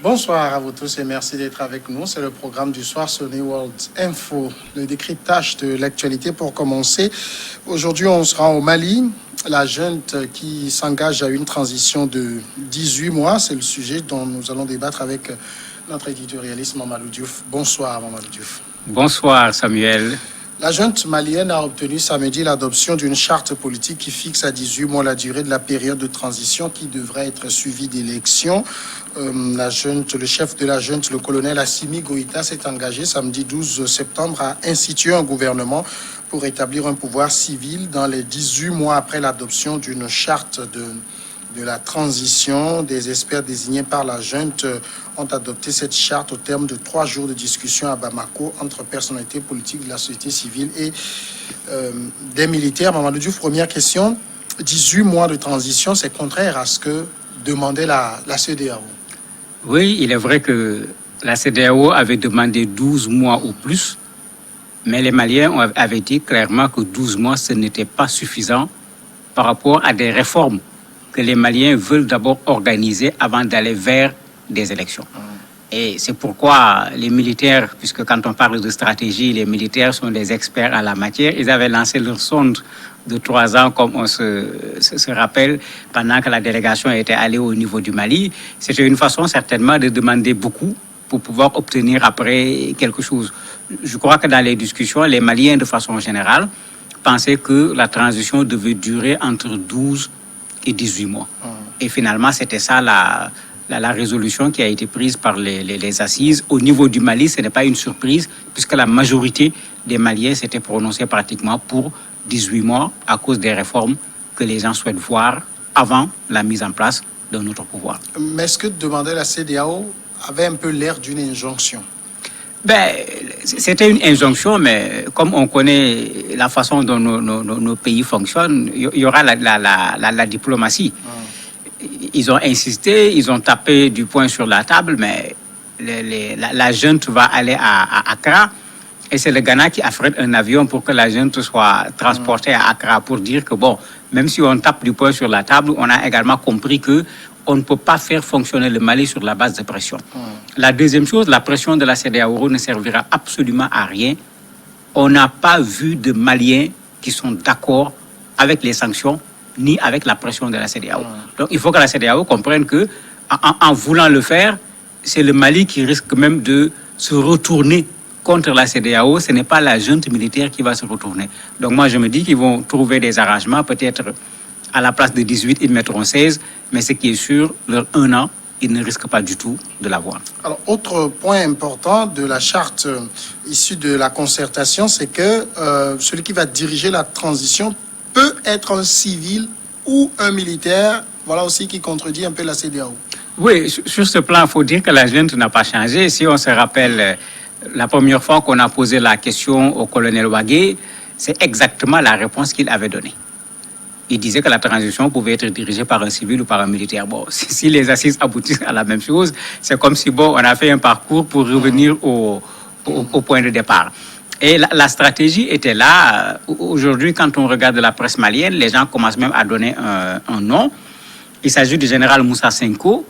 Bonsoir à vous tous et merci d'être avec nous. C'est le programme du soir Sony World Info, le décryptage de l'actualité pour commencer. Aujourd'hui, on sera au Mali. La junte qui s'engage à une transition de 18 mois, c'est le sujet dont nous allons débattre avec notre éditorialiste Mamadou Diouf. Bonsoir Mamadou Diouf. Bonsoir Samuel. La junte malienne a obtenu samedi l'adoption d'une charte politique qui fixe à 18 mois la durée de la période de transition qui devrait être suivie d'élections. Le chef de la junte, le colonel Assimi Goïta, s'est engagé samedi 12 septembre à instituer un gouvernement pour établir un pouvoir civil dans les 18 mois après l'adoption d'une charte de la transition. Des experts désignés par la junte ont adopté cette charte au terme de 3 jours de discussion à Bamako entre personnalités politiques de la société civile et des militaires. Mamadou Diouf, première question. 18 mois de transition, c'est contraire à ce que demandait la CEDEAO. Oui, il est vrai que la CEDEAO avait demandé 12 mois ou plus, mais les Maliens avaient dit clairement que 12 mois, ce n'était pas suffisant par rapport à des réformes que les Maliens veulent d'abord organiser avant d'aller vers des élections. Et c'est pourquoi les militaires, puisque quand on parle de stratégie, les militaires sont des experts à la matière, ils avaient lancé leur sonde de 3 ans, comme on se rappelle, pendant que la délégation était allée au niveau du Mali. C'était une façon certainement de demander beaucoup pour pouvoir obtenir après quelque chose. Je crois que dans les discussions, les Maliens, de façon générale, pensaient que la transition devait durer entre 12 et 18 mois. Et finalement, c'était ça la résolution qui a été prise par les assises. Au niveau du Mali, ce n'est pas une surprise, puisque la majorité des Maliens s'étaient prononcés pratiquement pour 18 mois à cause des réformes que les gens souhaitent voir avant la mise en place de notre pouvoir. Mais est-ce que demander la CEDEAO avait un peu l'air d'une injonction? C'était une injonction, mais comme on connaît la façon dont nos pays fonctionnent, il y aura la diplomatie. Ils ont insisté, ils ont tapé du poing sur la table, mais la junte va aller à Accra. Et c'est le Ghana qui affrète un avion pour que la junte soit transportée à Accra pour dire que, bon, même si on tape du poing sur la table, on a également compris que on ne peut pas faire fonctionner le Mali sur la base de pression. La deuxième chose, la pression de la CEDEAO ne servira absolument à rien. On n'a pas vu de Maliens qui sont d'accord avec les sanctions ni avec la pression de la CEDEAO. Donc il faut que la CEDEAO comprenne que, en voulant le faire, c'est le Mali qui risque même de se retourner contre la CEDEAO. Ce n'est pas la junte militaire qui va se retourner. Donc moi je me dis qu'ils vont trouver des arrangements, peut-être à la place de 18, ils mettront 16, mais ce qui est sûr, leur 1 an, ils ne risquent pas du tout de l'avoir. Alors, autre point important de la charte issue de la concertation, c'est que celui qui va diriger la transition peut être un civil ou un militaire. Voilà aussi qui contredit un peu la CEDEAO. Oui, sur ce plan, il faut dire que la junte n'a pas changé. Si on se rappelle, la première fois qu'on a posé la question au colonel Ouagué, c'est exactement la réponse qu'il avait donnée. Il disait que la transition pouvait être dirigée par un civil ou par un militaire. Bon, si les assises aboutissent à la même chose, c'est comme si, bon, on a fait un parcours pour revenir au point de départ. Et la stratégie était là. Aujourd'hui, quand on regarde la presse malienne, les gens commencent même à donner un nom. Il s'agit du général Moussa Senko,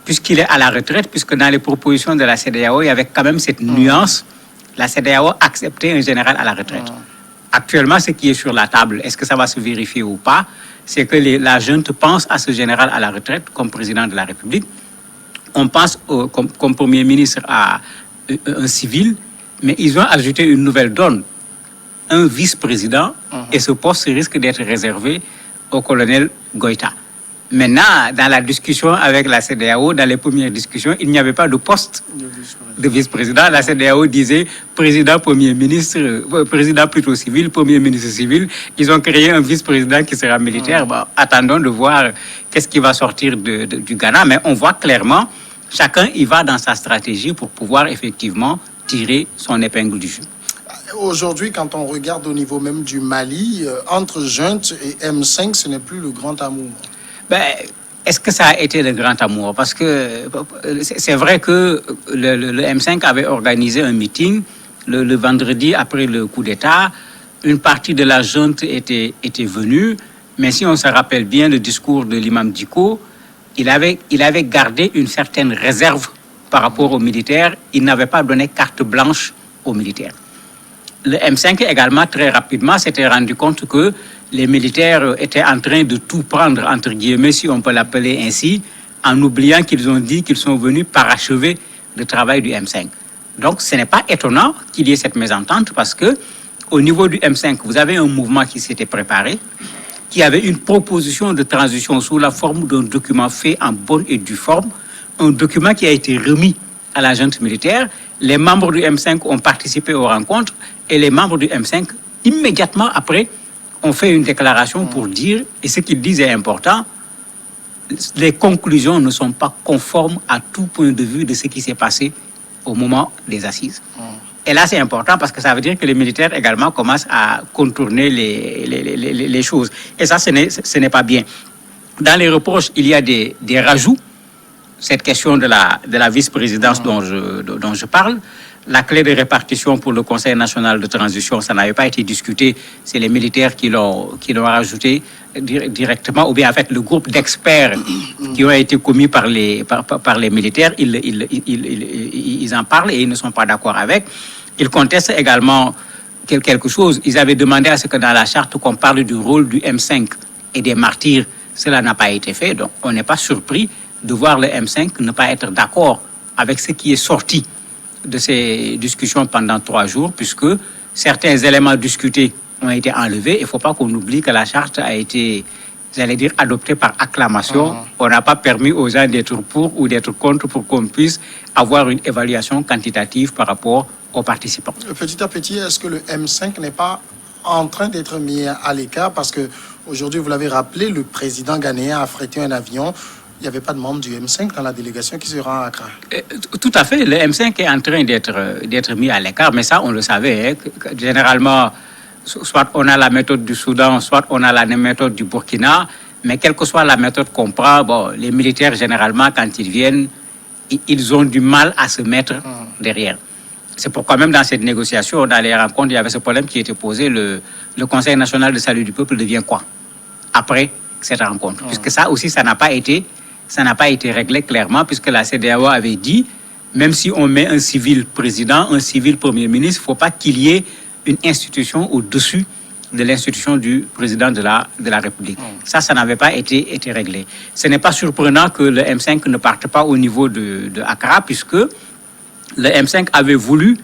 puisqu'il est à la retraite, puisque dans les propositions de la CEDEAO, il y avait quand même cette nuance. La CEDEAO acceptait un général à la retraite. Actuellement, ce qui est sur la table, est-ce que ça va se vérifier ou pas, c'est que la junte pense à ce général à la retraite comme président de la République. On pense comme Premier ministre à un civil, mais ils ont ajouté une nouvelle donne, un vice-président, et ce poste risque d'être réservé au colonel Goïta. Maintenant, dans la discussion avec la CEDEAO, dans les premières discussions, il n'y avait pas de poste de vice-président. La CEDEAO disait président, premier ministre, président plutôt civil, premier ministre civil. Ils ont créé un vice-président qui sera militaire. Bon, attendons de voir qu'est-ce qui va sortir du Ghana. Mais on voit clairement, chacun y va dans sa stratégie pour pouvoir effectivement tirer son épingle du jeu. Aujourd'hui, quand on regarde au niveau même du Mali, entre junte et M5, ce n'est plus le grand amour. Est-ce que ça a été le grand amour? Parce que c'est vrai que le M5 avait organisé un meeting le vendredi après le coup d'État. Une partie de la junte était venue, mais si on se rappelle bien le discours de l'imam Diko, il avait gardé une certaine réserve par rapport aux militaires. Il n'avait pas donné carte blanche aux militaires. Le M5 également, très rapidement, s'était rendu compte que les militaires étaient en train de tout prendre, entre guillemets, si on peut l'appeler ainsi, en oubliant qu'ils ont dit qu'ils sont venus parachever le travail du M5. Donc, ce n'est pas étonnant qu'il y ait cette mésentente parce que, au niveau du M5, vous avez un mouvement qui s'était préparé, qui avait une proposition de transition sous la forme d'un document fait en bonne et due forme, un document qui a été remis à la junte militaire. Les membres du M5 ont participé aux rencontres et les membres du M5, immédiatement après, ont fait une déclaration pour dire, et ce qu'ils disent est important, les conclusions ne sont pas conformes à tout point de vue de ce qui s'est passé au moment des assises. Et là, c'est important parce que ça veut dire que les militaires également commencent à contourner les choses. Et ça, ce n'est pas bien. Dans les reproches, il y a des rajouts. Cette question de la vice-présidence dont je parle, la clé de répartition pour le Conseil national de transition, ça n'avait pas été discuté. C'est les militaires qui l'ont rajouté directement, ou bien en fait le groupe d'experts qui ont été commis par les militaires, ils en parlent et ils ne sont pas d'accord avec. Ils contestent également quelque chose. Ils avaient demandé à ce que dans la charte qu'on parle du rôle du M5 et des martyrs. Cela n'a pas été fait, donc on n'est pas surpris de voir le M5 ne pas être d'accord avec ce qui est sorti de ces discussions pendant 3 jours, puisque certains éléments discutés ont été enlevés. Il ne faut pas qu'on oublie que la charte a été, j'allais dire, adoptée par acclamation. On n'a pas permis aux gens d'être pour ou d'être contre pour qu'on puisse avoir une évaluation quantitative par rapport aux participants. Petit à petit, est-ce que le M5 n'est pas en train d'être mis à l'écart? Parce que aujourd'hui, vous l'avez rappelé, le président ghanéen a affrété un avion. Il n'y avait pas de membre du M5 dans la délégation qui se rend à Accra. Tout à fait. Le M5 est en train d'être mis à l'écart, mais ça, on le savait. Hein. Généralement, soit on a la méthode du Soudan, soit on a la méthode du Burkina, mais quelle que soit la méthode qu'on prend, bon, les militaires, généralement, quand ils viennent, ils ont du mal à se mettre derrière. C'est pourquoi même dans cette négociation, dans les rencontres, il y avait ce problème qui était posé. Le Conseil national de salut du peuple devient quoi après cette rencontre? Puisque ça aussi, ça n'a pas été réglé clairement, puisque la CEDEAO avait dit, même si on met un civil président, un civil premier ministre, il ne faut pas qu'il y ait une institution au-dessus de l'institution du président de la République. Ça n'avait pas été réglé. Ce n'est pas surprenant que le M5 ne parte pas au niveau de Accra, puisque le M5 avait voulu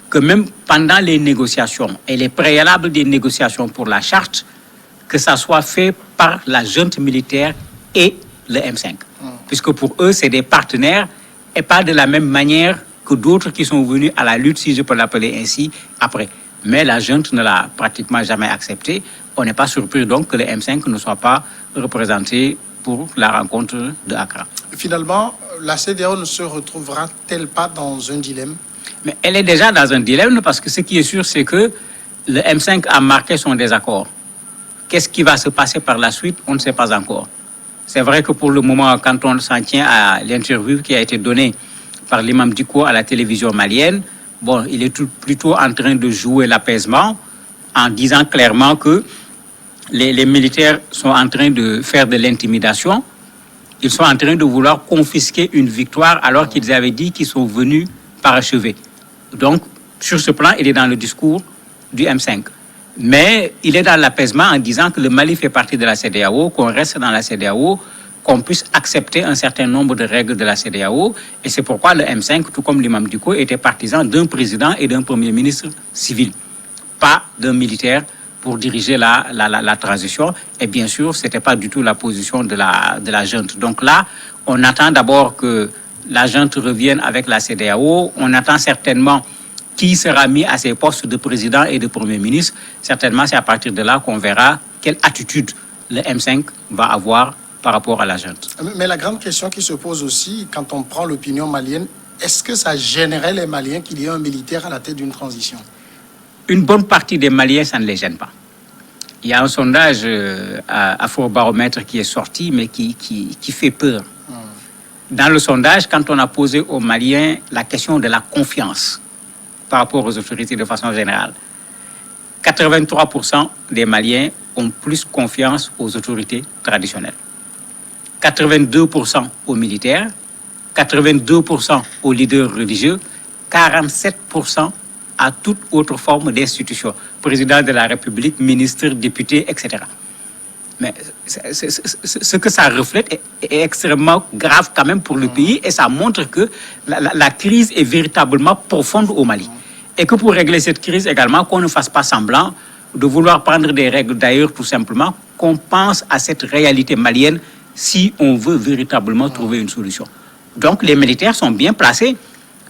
que même pendant les négociations et les préalables des négociations pour la charte, que ça soit fait par la junte militaire et le M5. Puisque pour eux, c'est des partenaires et pas de la même manière que d'autres qui sont venus à la lutte, si je peux l'appeler ainsi, après. Mais la junte ne l'a pratiquement jamais accepté. On n'est pas surpris donc que le M5 ne soit pas représenté pour la rencontre de Accra. Finalement, la CEDEAO ne se retrouvera-t-elle pas dans un dilemme? Mais elle est déjà dans un dilemme parce que ce qui est sûr, c'est que le M5 a marqué son désaccord. Qu'est-ce qui va se passer par la suite? On ne sait pas encore. C'est vrai que pour le moment, quand on s'en tient à l'interview qui a été donnée par l'imam Dicko à la télévision malienne, bon, il est plutôt en train de jouer l'apaisement en disant clairement que les militaires sont en train de faire de l'intimidation. Ils sont en train de vouloir confisquer une victoire alors qu'ils avaient dit qu'ils sont venus parachever. Donc, sur ce plan, il est dans le discours du M5. Mais il est dans l'apaisement en disant que le Mali fait partie de la CEDEAO, qu'on reste dans la CEDEAO, qu'on puisse accepter un certain nombre de règles de la CEDEAO. Et c'est pourquoi le M5, tout comme l'imam Dicko, était partisan d'un président et d'un premier ministre civil, pas d'un militaire pour diriger la transition. Et bien sûr, ce n'était pas du tout la position de la junte. Donc là, on attend d'abord que la junte revienne avec la CEDEAO. On attend certainement qui sera mis à ses postes de président et de premier ministre. Certainement, c'est à partir de là qu'on verra quelle attitude le M5 va avoir par rapport à la junte. Mais la grande question qui se pose aussi, quand on prend l'opinion malienne, est-ce que ça gênerait les Maliens qu'il y ait un militaire à la tête d'une transition? Une bonne partie des Maliens, ça ne les gêne pas. Il y a un sondage à Afrobaromètre qui est sorti, mais qui fait peur. Dans le sondage, quand on a posé aux Maliens la question de la confiance par rapport aux autorités de façon générale, 83% des Maliens ont plus confiance aux autorités traditionnelles. 82% aux militaires, 82% aux leaders religieux, 47% à toute autre forme d'institution. Président de la République, ministre, député, etc. Mais ce que ça reflète est extrêmement grave quand même pour le pays et ça montre que la crise est véritablement profonde au Mali. Et que pour régler cette crise également, qu'on ne fasse pas semblant de vouloir prendre des règles d'ailleurs tout simplement, qu'on pense à cette réalité malienne si on veut véritablement trouver une solution. Donc les militaires sont bien placés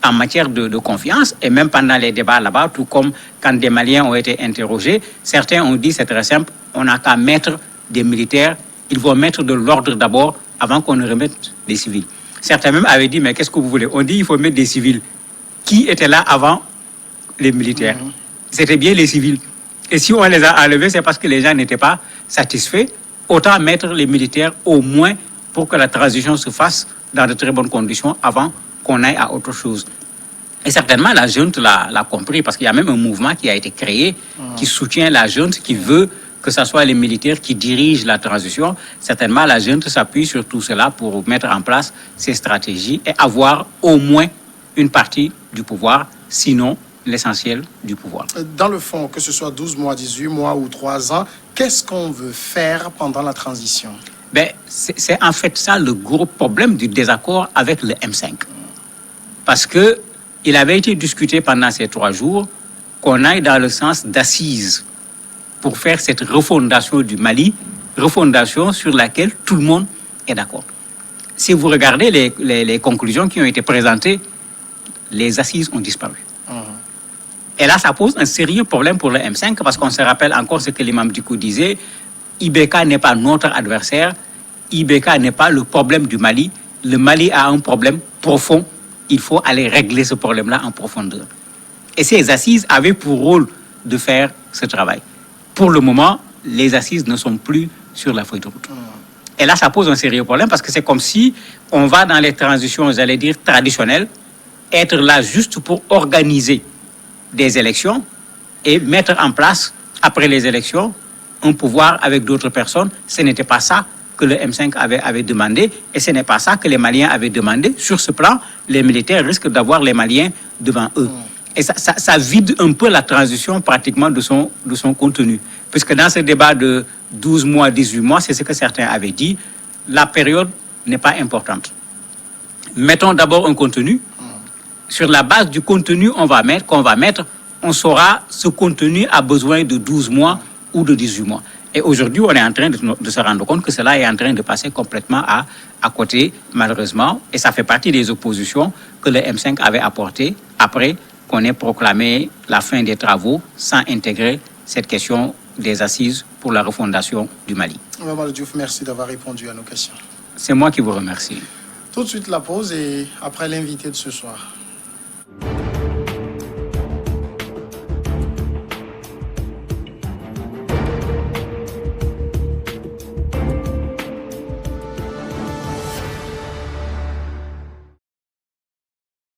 en matière de confiance, et même pendant les débats là-bas, tout comme quand des Maliens ont été interrogés, certains ont dit c'est très simple, on n'a qu'à mettre des militaires, ils vont mettre de l'ordre d'abord avant qu'on ne remette des civils. Certains même avaient dit, mais qu'est-ce que vous voulez? On dit il faut mettre des civils. Qui était là avant les militaires? C'était bien les civils. Et si on les a enlevés, c'est parce que les gens n'étaient pas satisfaits. Autant mettre les militaires au moins pour que la transition se fasse dans de très bonnes conditions avant qu'on aille à autre chose. Et certainement, la junte l'a compris, parce qu'il y a même un mouvement qui a été créé, qui soutient la junte, qui veut que ce soit les militaires qui dirigent la transition. Certainement, la junte s'appuie sur tout cela pour mettre en place ces stratégies et avoir au moins une partie du pouvoir, sinon l'essentiel du pouvoir. Dans le fond, que ce soit 12 mois, 18 mois ou 3 ans, qu'est-ce qu'on veut faire pendant la transition? Ben, c'est en fait ça le gros problème du désaccord avec le M5. Parce qu'il avait été discuté pendant ces 3 jours qu'on aille dans le sens d'assises pour faire cette refondation du Mali, refondation sur laquelle tout le monde est d'accord. Si vous regardez les conclusions qui ont été présentées, les assises ont disparu. Et là, ça pose un sérieux problème pour le M5 parce qu'on se rappelle encore ce que l'imam Dicko disait, IBK n'est pas notre adversaire, IBK n'est pas le problème du Mali. Le Mali a un problème profond. Il faut aller régler ce problème-là en profondeur. Et ces assises avaient pour rôle de faire ce travail. Pour le moment, les assises ne sont plus sur la feuille de route. Et là, ça pose un sérieux problème parce que c'est comme si on va dans les transitions, j'allais dire, traditionnelles, être là juste pour organiser des élections et mettre en place, après les élections, un pouvoir avec d'autres personnes. Ce n'était pas ça que le M5 avait demandé et ce n'est pas ça que les Maliens avaient demandé. Sur ce plan, les militaires risquent d'avoir les Maliens devant eux. Et ça vide un peu la transition pratiquement de son contenu. Puisque dans ce débat de 12 mois, 18 mois, c'est ce que certains avaient dit, la période n'est pas importante. Mettons d'abord un contenu. Sur la base du contenu qu'on va mettre, on saura ce contenu a besoin de 12 mois ou de 18 mois. Et aujourd'hui, on est en train de se rendre compte que cela est en train de passer complètement à côté, malheureusement. Et ça fait partie des oppositions que le M5 avait apportées après qu'on ait proclamé la fin des travaux sans intégrer cette question des assises pour la refondation du Mali. Mamadou Diouf, merci d'avoir répondu à nos questions. C'est moi qui vous remercie. Tout de suite la pause et après l'invité de ce soir.